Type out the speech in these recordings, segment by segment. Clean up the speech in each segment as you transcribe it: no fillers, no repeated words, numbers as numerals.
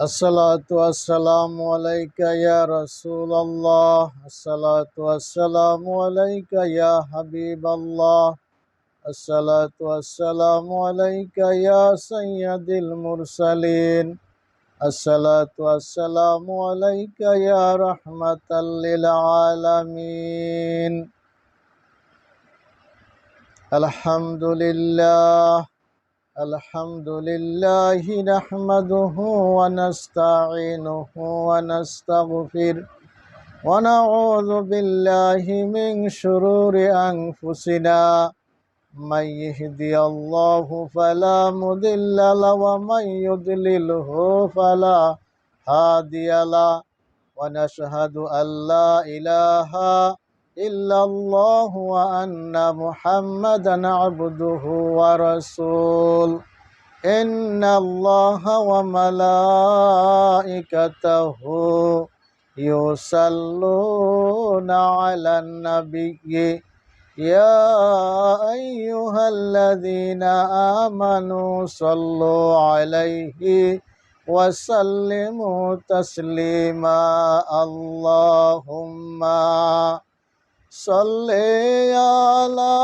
আসসালাতু আসসালামু আলাইকা ইয়া রাসূলুল্লাহ। আসসালাতু আসসালামু আলাইকা ইয়া হাবিবাল্লাহ। আসসালাতু আসসালামু আলাইকা ইয়া সাইয়্যিদুল মুরসালিন। আসসালাতু আসসালামু আলাইকা ইয়া রাহমাতাল লিল আলামিন। আলহামদুলিল্লাহ আলহামদুলিল্লাহি নাহমাদুহু ওয়া নাস্তাঈনুহু ওয়া নাস্তাগফির ونعوذ بالله من شرور أنفسنا من يهدي الله فلا مضل له ومن يضلله فلا هادي له ونشهد أن لا إله إلا الله وأن محمدا عبده ورسوله إن الله وملائكته يصلون على النبي يا أيها الذين آمنوا صلوا عليه وسلموا تسليما اللهم صل على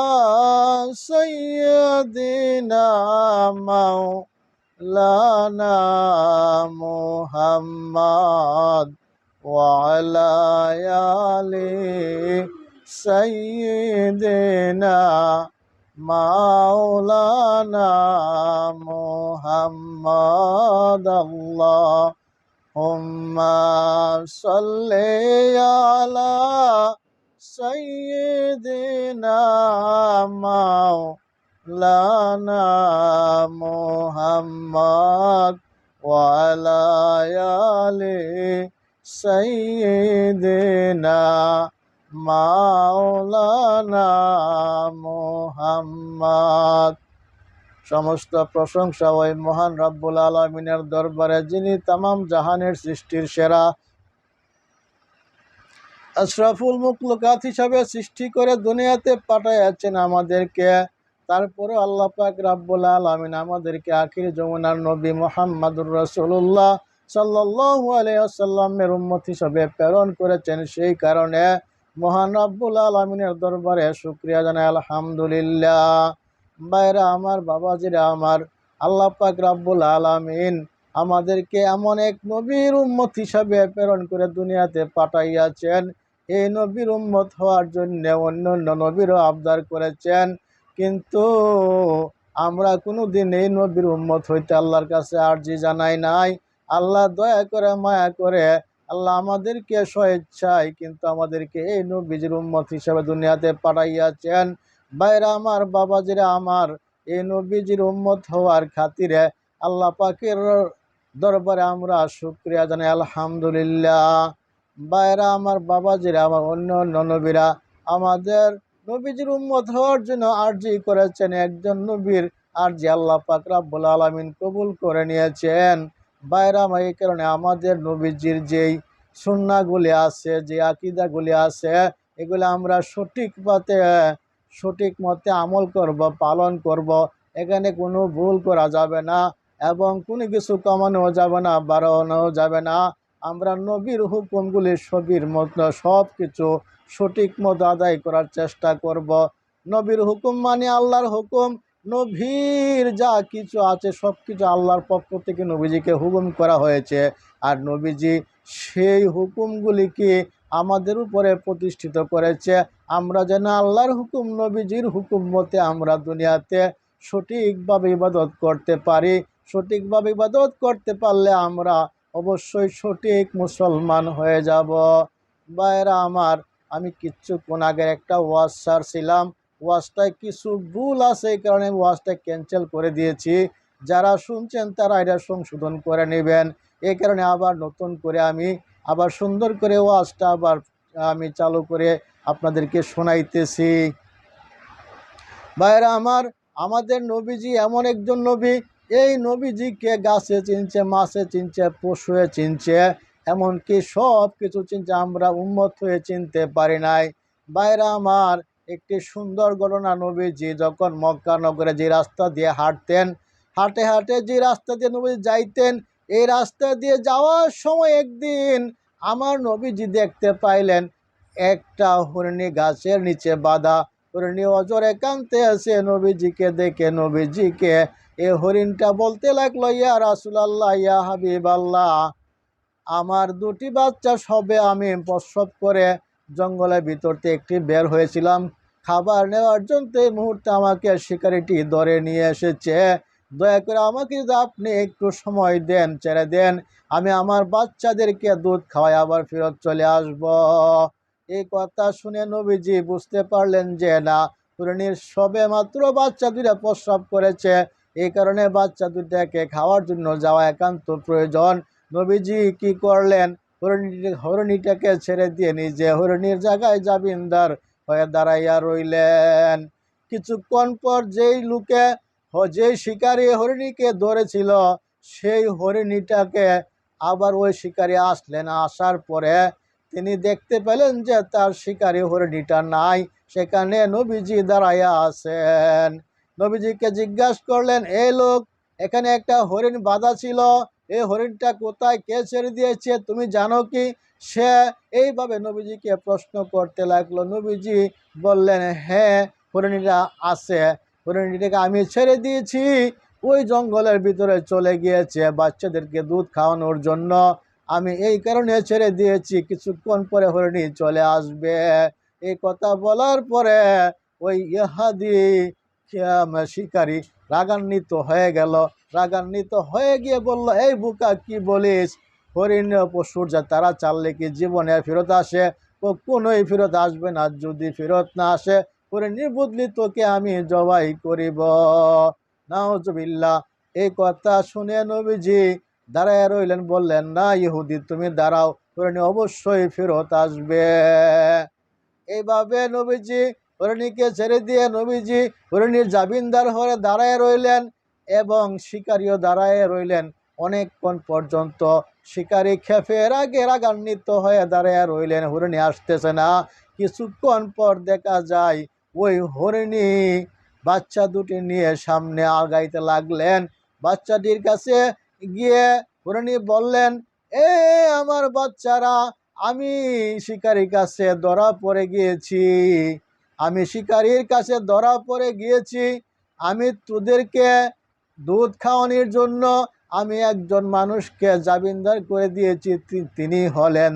سيدنا مولانا محمد وعلى آل سيدنا مولانا محمد اللهم صل على سيدنا مولانا محمد وعلى آل سيدنا মাওলানা মুহাম্মদ। সমস্ত প্রশংসা ওই মহান রব্বুল আলামিনের দরবারে, যিনি তামাম জাহানের সৃষ্টির সেরা, আশরাফুল মুখলুকাত হিসাবে সৃষ্টি করে দুনিয়াতে পাঠাইয়াছেন আমাদেরকে। তারপরে আল্লাহ পাক রব্বুল আলামিন আমাদেরকে আখির যমুনার নবী মুহাম্মদুর রাসূলুল্লাহ সাল্লাল্লাহু আলাইহি ওয়াসাল্লামের উম্মত হিসাবে প্রেরণ করেছেন। সেই কারণে মহান রব্বুল আলামিনের দরবারে শুকরিয়া জানাই আলহামদুলিল্লাহ। ভাইরা আমার, বাবাজিরা আমার, আল্লাহ পাক রব্বুল আলামিন আমাদেরকে এমন এক নবীর উম্মত হিসাবে প্রেরণ করে দুনিয়াতে পাঠাইয়াছেন। এই নবীর উম্মত হওয়ার জন্য অন্য অন্য নবীরও আবদার করেছেন, কিন্তু আমরা কোনোদিন এই নবীর উম্মত হইতে আল্লাহর কাছে আরজি জানাই নাই। আল্লাহ দয়া করে, মায়া করে আল্লাহ আমাদেরকে স্বেচ্ছায় কিন্তু আমাদেরকে এই নবীর উম্মত হিসেবে দুনিয়াতে পাঠাইয়াছেন। ভাইরা আমার, বাবাজিরা আমার, এই নবীজির উম্মত হওয়ার খাতিরে আল্লাহ পাকের দরবারে আমরা শুকরিয়া জানাই আলহামদুলিল্লাহ। ভাইরা আমার, বাবাজিরা আমার, অন্য অন্য নবীরা আমাদের নবীজির উম্মত হওয়ার জন্য আরজি করেছেন। একজন নবীর আরজি আল্লাহ পাক রব্বুল আলামিন কবুল করে নিয়েছেন। ভাইরা আমার, এই কারণে আমাদের নবীজির যেই সুন্নাহগুলি আছে, যে আকীদাগুলি আছে, এগুলো আমরা সঠিক মতে আমল করব, পালন করব। এখানে কোনো ভুল করা যাবে না এবং কোনো কিছু কমানো যাবে না, বাড়ানো যাবে না। আমরা নবীর হুকুমগুলি সব কিছু সঠিক মতো আদায় করার চেষ্টা করব। নবীর হুকুম মানে আল্লাহর হুকুম। নবীর যা কিছু আছে সব কিছু আল্লাহর পক্ষ থেকে নবীজিকে হুকুম করা হয়েছে। আর নবীজি সেই হুকুমগুলিকে আমাদের উপরে প্রতিষ্ঠিত করেছে। আমরা যেন আল্লাহর হুকুম, নবীজির হুকুম মতে আমরা দুনিয়াতে সঠিকভাবে ইবাদত করতে পারি। সঠিকভাবে ইবাদত করতে পারলে আমরা অবশ্যই সঠিক মুসলমান হয়ে যাব। ভাইরা আমার, আমি কিছুক্ষণ আগে একটা ওয়াজ ছাড়ছিলাম, ওয়াজটায় কিছু ভুল আছে, এই কারণে ওয়াজটা ক্যান্সেল করে দিয়েছি। যারা শুনছেন তারা এটা সংশোধন করে নেবেন। এই কারণে আবার নতুন করে আমি আবার সুন্দর করে ওয়াজটা আবার আমি চালু করে আপনাদেরকে শোনাইতেছি। ভাইরা আমার, আমাদের নবীজি এমন একজন নবী, এই নবীজিকে গাছে চিনছে, মাছে চিনছে, পশুয়ে চিনছে, এমনকি সব কিছু চিনছে। আমরা উম্মত হয়ে চিনতে পারি নাই। ভাইরা আমার, একটি সুন্দর ঘটনা, নবীজি যখন মক্কা নগরে যে রাস্তা দিয়ে হাঁটতেন, হাঁটে হাঁটে যে রাস্তা দিয়ে নবীজি যাইতেন, এই রাস্তা দিয়ে যাওয়ার সময় একদিন আমার নবীজি দেখতে পাইলেন একটা হরিণী গাছের নিচে বাঁধা। হরিণী অজরে কাঁদতে আছে নবীজিকে দেখে। নবীজিকে এই হরিণটা বলতে লাগলো, ইয়া রাসূলুল্লাহ, ইয়া হাবিবাল্লাহ, আমার দুটি বাচ্চা সবে আমি প্রসব করে জঙ্গলের ভিতর থেকে একটি বের হয়েছিলাম খাবার নেওয়ার জন্য। এই মুহূর্তে আমাকে শিকারিটি ধরে নিয়ে এসেছে। দয়া করে আমাকে যদি আপনি একটু সময় দেন, ছেড়ে দেন, আমি আমার বাচ্চাদেরকে দুধ খাওয়াই আবার ফেরত চলে আসব। এই কথা শুনে নবীজি বুঝতে পারলেন যে না, হরিণীর সবে মাত্র বাচ্চা দুটা প্রসব করেছে, এই কারণে বাচ্চা দুটাকে খাওয়ার জন্য যাওয়া একান্ত প্রয়োজন। নবীজি কি করলেন, হরিণীটাকে ছেড়ে দিয়ে নিজে হরিণীর জায়গায় জাবিনদার হয়ে দাঁড়াইয়া রইলেন। কিছুক্ষণ পর যেই শিকারী হরিণীকে ধরেছিল, সেই হরিণীটাকে আবার ওই শিকারী আসলেন। আসার পরে তিনি দেখতে পেলেন যে তার শিকারী হরিণীটা নাই, সেখানে নবীজি দাঁড়াইয়া আছেন। নবীজিকে জিজ্ঞাসা করলেন, এই লোক, এখানে একটা হরিণ বাঁধা ছিল, এই হরিণটা কোথায়, কে ছেড়ে দিয়েছে, তুমি জানো কি? সে এইভাবে নবীজিকে প্রশ্ন করতে লাগলো। নবীজি বললেন, হ্যাঁ, হরিণীটা আছে, হরিণীটাকে আমি ছেড়ে দিয়েছি, ওই জঙ্গলের ভিতরে চলে গিয়েছে বাচ্চাদেরকে দুধ খাওয়ানোর জন্য, আমি এই কারণে ছেড়ে দিয়েছি, কিছুক্ষণ পরে হরিণী চলে আসবে। এই কথা বলার পরে ওই ইহাদি শিকারী রাগান্বিত হয়ে গেল। রাগান্বিত হয়ে গিয়ে বলল, এই বুকা, কি বলিস? হরিণ পশুর যা তারা চাললে কি জীবনে ফেরত আসে? কখনোই ফেরত আসবে না। যদি ফেরত না আসে, হরিণীর বদলি তোকে আমি জবাই করিব। নাউজুবিল্লাহ। এই কথা শুনে নবীজি দাঁড়ায় রইলেন, বললেন, না ইহুদি, তুমি দাঁড়াও, হরিণী অবশ্যই ফেরত আসবে। এইভাবে নবীজি হরিণীকে ছেড়ে দিয়ে নবীজি হরিণীর জাবিনদার হয়ে দাঁড়ায় রইলেন এবং শিকারীও দাঁড়ায় রইলেন অনেকক্ষণ পর্যন্ত। শিকারী খেপের আগে রাগান্বিত হয়ে দাঁড়ায় রইলেন, হরিণী আসতেছে না। কিছুক্ষণ পর দেখা যায় ওই হরিণী বাচ্চা দুটি নিয়ে সামনে আগাইতে লাগলেন। বাচ্চাটির কাছে গিয়ে হরিণী বললেন, এ আমার বাচ্চারা, আমি শিকারীর কাছে ধরা পড়ে গিয়েছি, আমি শিকারীর কাছে ধরা পড়ে গিয়েছি। আমি তোদেরকে দুধ খাওয়ানোর জন্য আমি একজন মানুষকে জামিনদার করে দিয়েছি, তিনি হলেন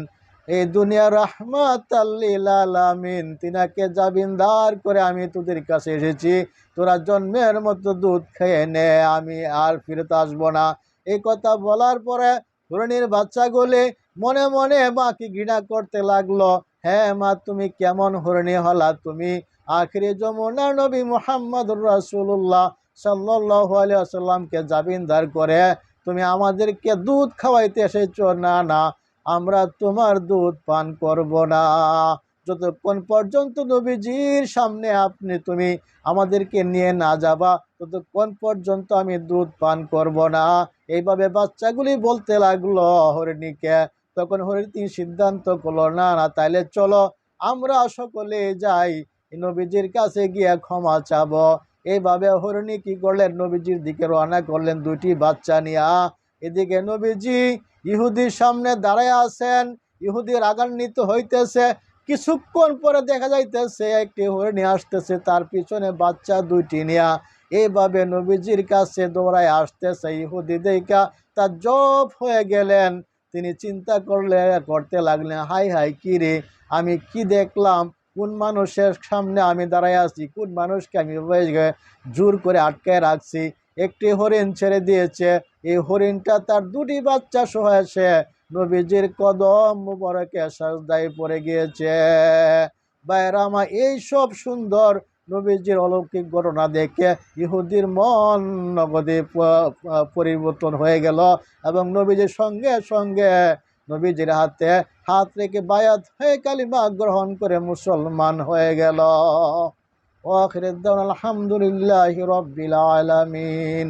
এই দুনিয়ার রাহমাতাল লিল আলামিন। তিনাকে জামিনদার করে আমি তোদের কাছে এসেছি, তোরা জন্মের মতো দুধ খেয়ে নে, আমি আর ফিরত আসবো না। এই কথা বলার পরে হরিণীর বাচ্চাগুলি মনে মনে মাকে ঘৃণা করতে লাগলো। হ্যাঁ মা, তুমি কেমন হরিণী হলা? তুমি আখিরি যমুনার নবী মুহাম্মদুর রাসূলুল্লাহ সাল্লাল্লাহু আলাইহি ওয়াসাল্লামকে জামিনদার করে তুমি আমাদেরকে দুধ খাওয়াইতে এসেছো। না না, আমরা তোমার দুধ পান করব না। যতক্ষণ পর্যন্ত নবীজির সামনে তুমি আমাদেরকে নিয়ে না যাবা, ততক্ষণ পর্যন্ত আমি দুধ পান করব না। এইভাবে বাচ্চাগুলি বলতে লাগলো হরিণীকে। তখন হরিণী সিদ্ধান্ত করলো, না না, তাইলে চলো আমরা সকলে যাই, নবীজির কাছে গিয়ে ক্ষমা চাবো। এইভাবে হরিণী কি করলেন, নবীজির দিকে রওনা করলেন দুটি বাচ্চা নিয়া। এদিকে নবীজি ইহুদির সামনে দাঁড়ায় আছেন, ইহুদি রাগান্বিত হইতেছে। কিছুক্ষণ পরে দেখা যাইতেছে একটি হরিণী আসতেছে, তার পিছনে বাচ্চা দুইটি নিয়া। এইভাবে নবীজির কাছে দৌড়ায় আসতেছে। ইহুদি দেখা তার জব হয়ে গেলেন। তিনি চিন্তা করতে লাগলেন, হাই হাই, কি রে, আমি কি দেখলাম? কোন মানুষের সামনে আমি দাঁড়ায় আছি? কোন মানুষকে আমি জোর করে আটকায় রাখছি? একটি হরিণ ছেড়ে দিয়েছে, এই হরিণটা তার দুটি বাচ্চা সহ এসে নবীজির কদম মুবারকে সাজদায় পড়ে গিয়েছে। বাইরামা, এই সব সুন্দর নবীজির অলৌকিক ঘটনা দেখে ইহুদির মন নগদে পরিবর্তন হয়ে গেল এবং নবীজির সঙ্গে সঙ্গে নবীজির হাতে হাত রেখে বায়াত হয়ে কালিমা গ্রহণ করে মুসলমান হয়ে গেল। আখির দাওয়ানা আলহামদুলিল্লাহি রাব্বিল আলামিন।